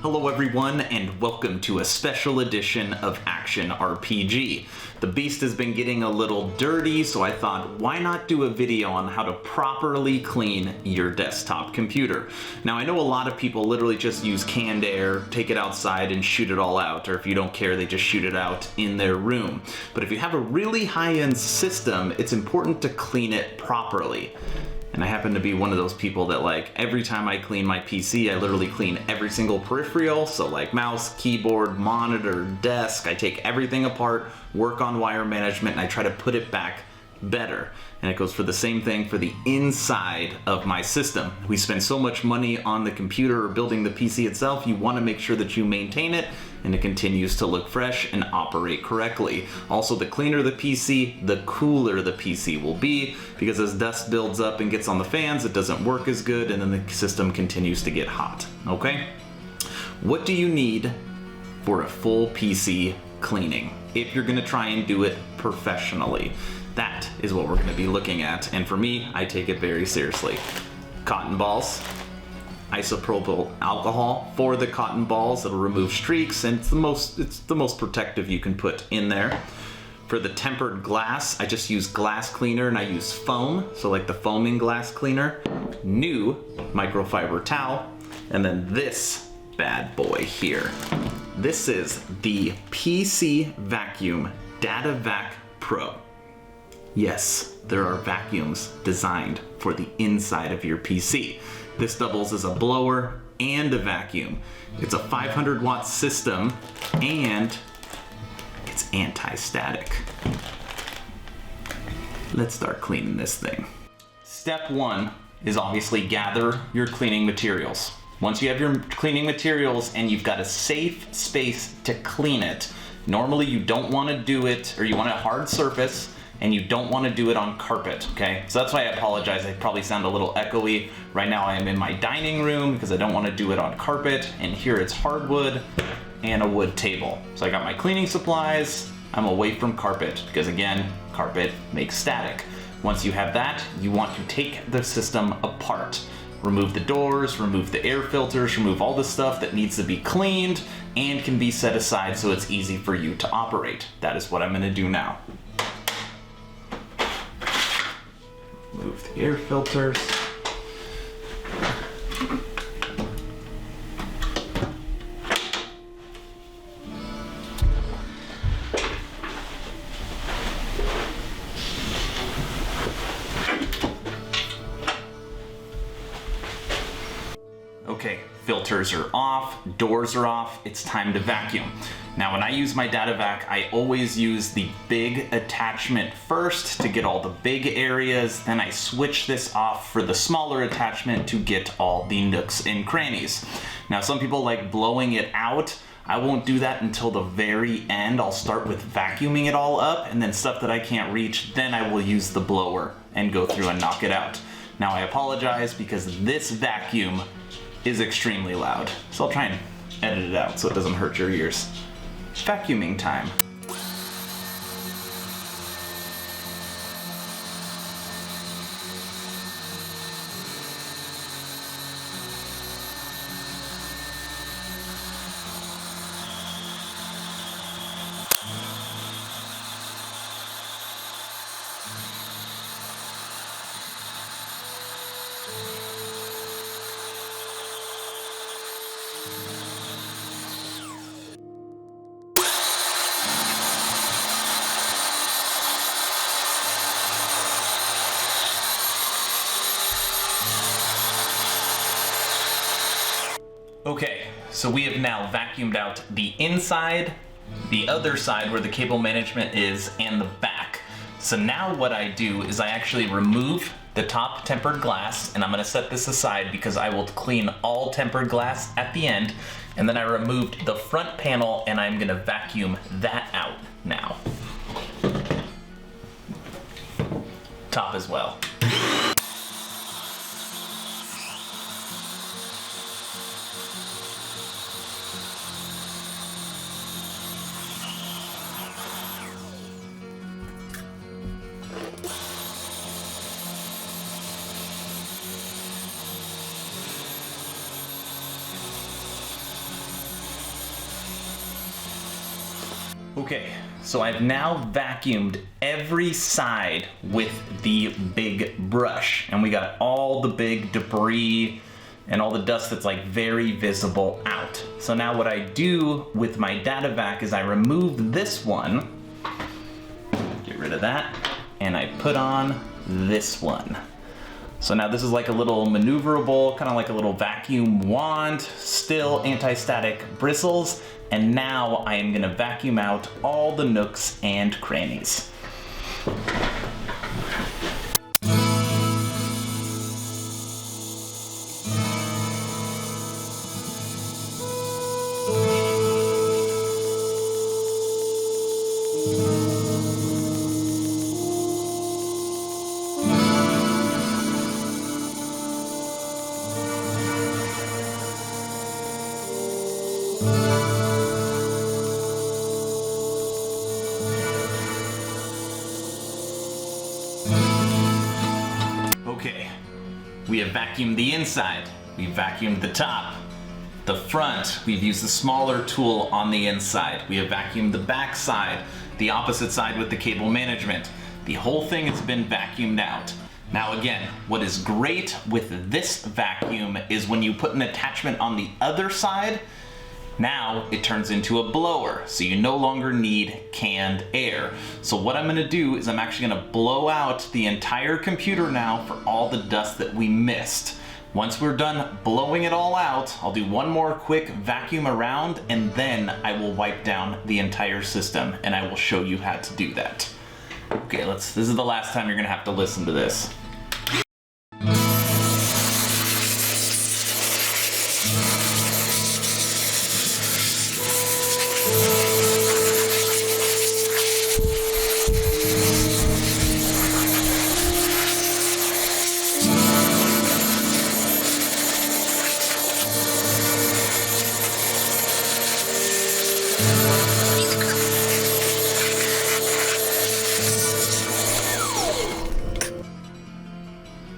Hello everyone, and welcome to a special edition of Action RPG. The beast has been getting a little dirty, so I thought, why not do a video on how to properly clean your desktop computer? Now I know a lot of people literally just use canned air, take it outside and shoot it all out, or if you don't care, they just shoot it out in their room. But if you have a really high-end system, it's important to clean it properly. And I happen to be one of those people that, like, every time I clean my PC, I literally clean every single peripheral. So like mouse, keyboard, monitor, desk, I take everything apart, work on wire management, and I try to put it back better. And it goes for the same thing for the inside of my system. We spend so much money on the computer or building the PC itself, you want to make sure that you maintain it and it continues to look fresh and operate correctly. Also, the cleaner the PC, the cooler the PC will be, because as dust builds up and gets on the fans, it doesn't work as good and then the system continues to get hot, okay? What do you need for a full PC cleaning if you're gonna try and do it professionally? That is what we're gonna be looking at, and for me, I take it very seriously. Cotton balls, isopropyl alcohol for the cotton balls. It'll remove streaks, and it's the most protective you can put in there. For the tempered glass, I just use glass cleaner and I use foam, so like the foaming glass cleaner, new microfiber towel, and then this bad boy here. This is the PC Vacuum DataVac Pro. Yes, there are vacuums designed for the inside of your PC. This doubles as a blower and a vacuum. It's a 500 watt system and it's anti-static. Let's start cleaning this thing. Step one is obviously gather your cleaning materials. Once you have your cleaning materials and you've got a safe space to clean it, normally you don't want to do it, or you want a hard surface, and you don't want to do it on carpet, okay? So that's why I apologize, I probably sound a little echoey. Right now I am in my dining room because I don't want to do it on carpet, and here it's hardwood and a wood table. So I got my cleaning supplies, I'm away from carpet, because again, carpet makes static. Once you have that, you want to take the system apart. Remove the doors, remove the air filters, remove all the stuff that needs to be cleaned and can be set aside so it's easy for you to operate. That is what I'm gonna do now. Remove the air filters. Okay, filters are off, doors are off, it's time to vacuum. Now when I use my DataVac, I always use the big attachment first to get all the big areas, then I switch this off for the smaller attachment to get all the nooks and crannies. Now some people like blowing it out. I won't do that until the very end. I'll start with vacuuming it all up, and then stuff that I can't reach, then I will use the blower and go through and knock it out. Now I apologize because this vacuum is extremely loud, so I'll try and edit it out so it doesn't hurt your ears. Vacuuming time. Okay, so we have now vacuumed out the inside, the other side where the cable management is, and the back. So now what I do is I actually remove the top tempered glass, and I'm gonna set this aside because I will clean all tempered glass at the end, and then I removed the front panel and I'm gonna vacuum that out now. Top as well. Okay, so I've now vacuumed every side with the big brush, and we got all the big debris and all the dust that's like very visible out. So now what I do with my data vac is I remove this one, get rid of that, and I put on this one. So now this is like a little maneuverable, kind of like a little vacuum wand, still anti-static bristles, and now I am gonna vacuum out all the nooks and crannies. Okay, we have vacuumed the inside, we've vacuumed the top, the front, we've used the smaller tool on the inside, we have vacuumed the back side, the opposite side with the cable management. The whole thing has been vacuumed out. Now again, what is great with this vacuum is when you put an attachment on the other side, now it turns into a blower, so you no longer need canned air. So what I'm gonna do is I'm actually gonna blow out the entire computer now for all the dust that we missed. Once we're done blowing it all out, I'll do one more quick vacuum around, and then I will wipe down the entire system, and I will show you how to do that. Okay, this is the last time you're gonna have to listen to this.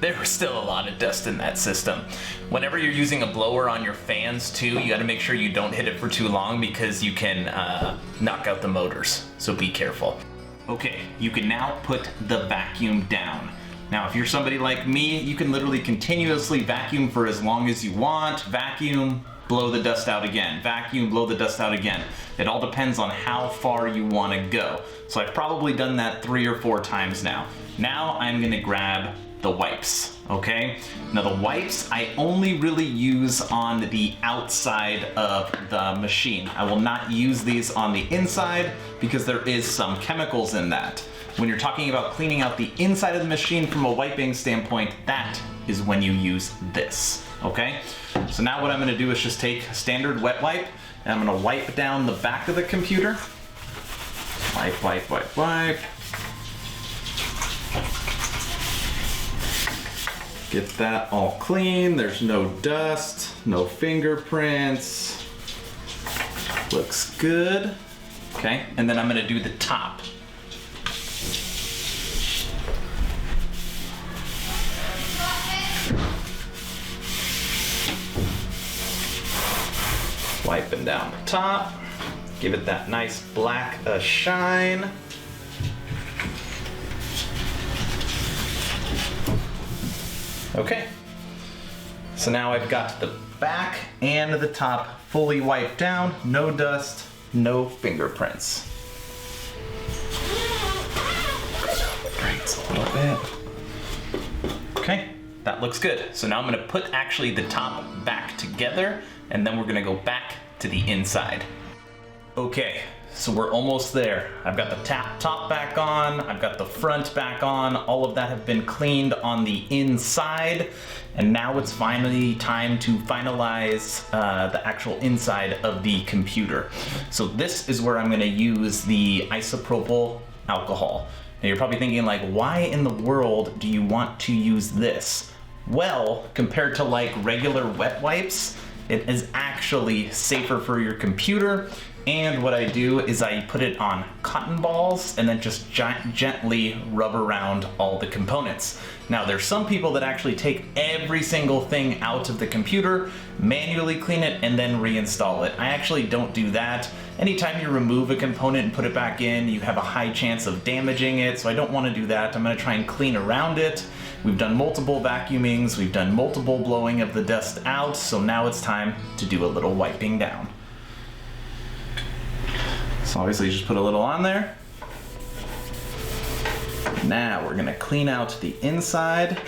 There was still a lot of dust in that system. Whenever you're using a blower on your fans too, you gotta make sure you don't hit it for too long because you can knock out the motors, so be careful. Okay, you can now put the vacuum down. Now if you're somebody like me, you can literally continuously vacuum for as long as you want, vacuum, blow the dust out again, vacuum, blow the dust out again. It all depends on how far you wanna go. So I've probably done that 3 or 4 times now. Now I'm gonna grab the wipes, okay? Now the wipes I only really use on the outside of the machine. I will not use these on the inside because there is some chemicals in that. When you're talking about cleaning out the inside of the machine from a wiping standpoint, that is when you use this, okay? So now what I'm gonna do is just take a standard wet wipe, and I'm gonna wipe down the back of the computer. Wipe, wipe, wipe, wipe. Get that all clean, there's no dust, no fingerprints. Looks good. Okay, and then I'm gonna do the top. Wiping down the top, give it that nice black shine. Okay, so now I've got the back and the top fully wiped down, no dust, no fingerprints. Right, a little bit. Okay, that looks good. So now I'm gonna put actually the top back together, and then we're gonna go back to the inside. Okay, so we're almost there. I've got the top back on, I've got the front back on, all of that have been cleaned on the inside, and now it's finally time to finalize the actual inside of the computer. So this is where I'm gonna use the isopropyl alcohol. Now you're probably thinking like, why in the world do you want to use this? Well, compared to like regular wet wipes, it is actually safer for your computer. And what I do is I put it on cotton balls and then just gently rub around all the components. Now there's some people that actually take every single thing out of the computer, manually clean it, and then reinstall it. I actually don't do that. Anytime you remove a component and put it back in, you have a high chance of damaging it, so I don't want to do that. I'm going to try and clean around it. We've done multiple vacuumings, we've done multiple blowing of the dust out, so now it's time to do a little wiping down. So obviously just put a little on there. Now we're gonna clean out the inside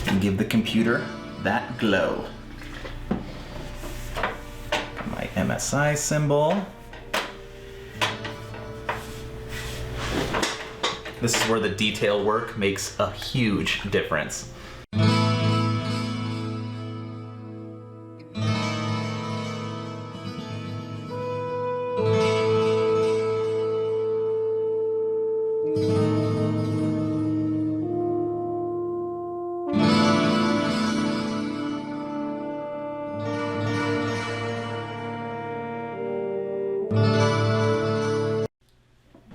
and give the computer that glow. My MSI symbol. This is where the detail work makes a huge difference.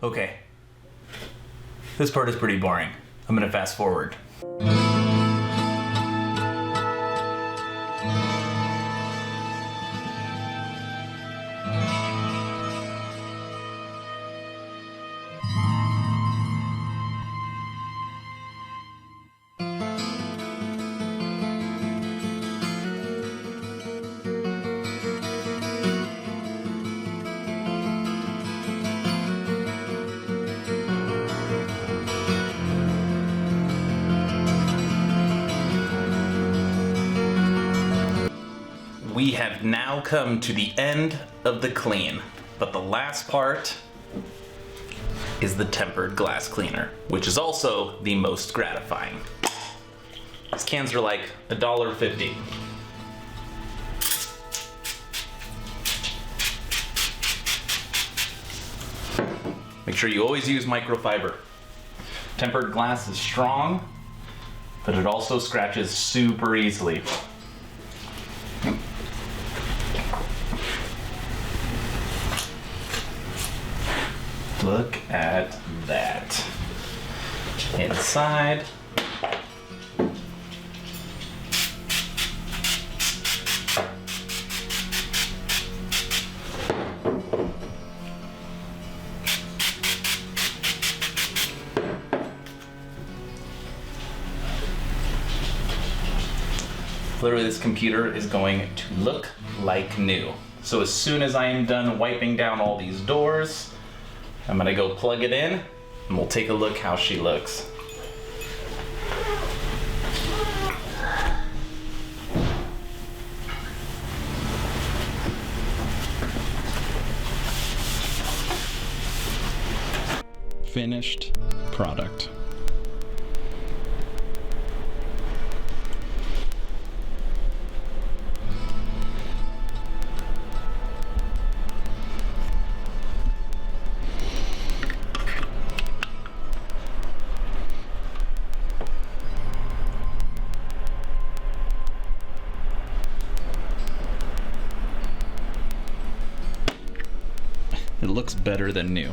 Okay, this part is pretty boring. I'm gonna fast forward. We have now come to the end of the clean, but the last part is the tempered glass cleaner, which is also the most gratifying. These cans are like $1.50. Make sure you always use microfiber. Tempered glass is strong, but it also scratches super easily. Look at that. Inside. Literally, this computer is going to look like new. So as soon as I am done wiping down all these doors, I'm gonna go plug it in and we'll take a look how she looks. Finished product. It looks better than new.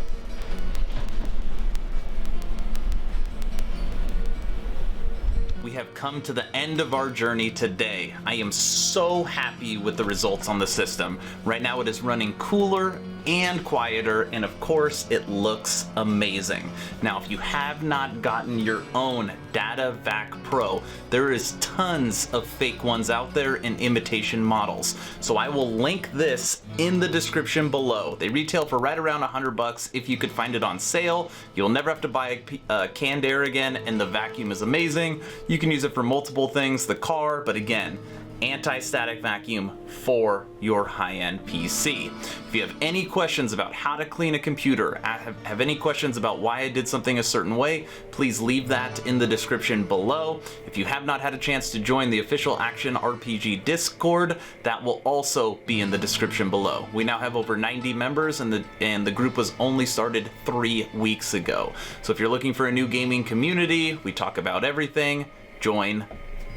We have come to the end of our journey today. I am so happy with the results on the system. Right now it is running cooler and quieter, and of course it looks amazing. Now if you have not gotten your own DataVac Pro, there is tons of fake ones out there and imitation models. So I will link this in the description below. They retail for right around $100 if you could find it on sale. You'll never have to buy a canned air again, and the vacuum is amazing. You can use it for multiple things, the car, but again, anti-static vacuum for your high-end PC. If you have any questions about how to clean a computer, have any questions about why I did something a certain way, please leave that in the description below. If you have not had a chance to join the official Action RPG Discord, that will also be in the description below. We now have over 90 members, and the group was only started 3 weeks ago. So if you're looking for a new gaming community, we talk about everything, join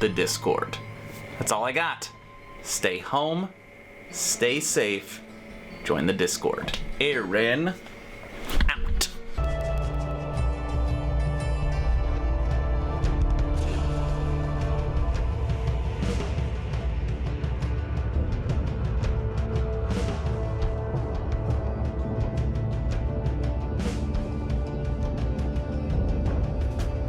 the Discord. That's all I got. Stay home stay safe, join the Discord. Aaron.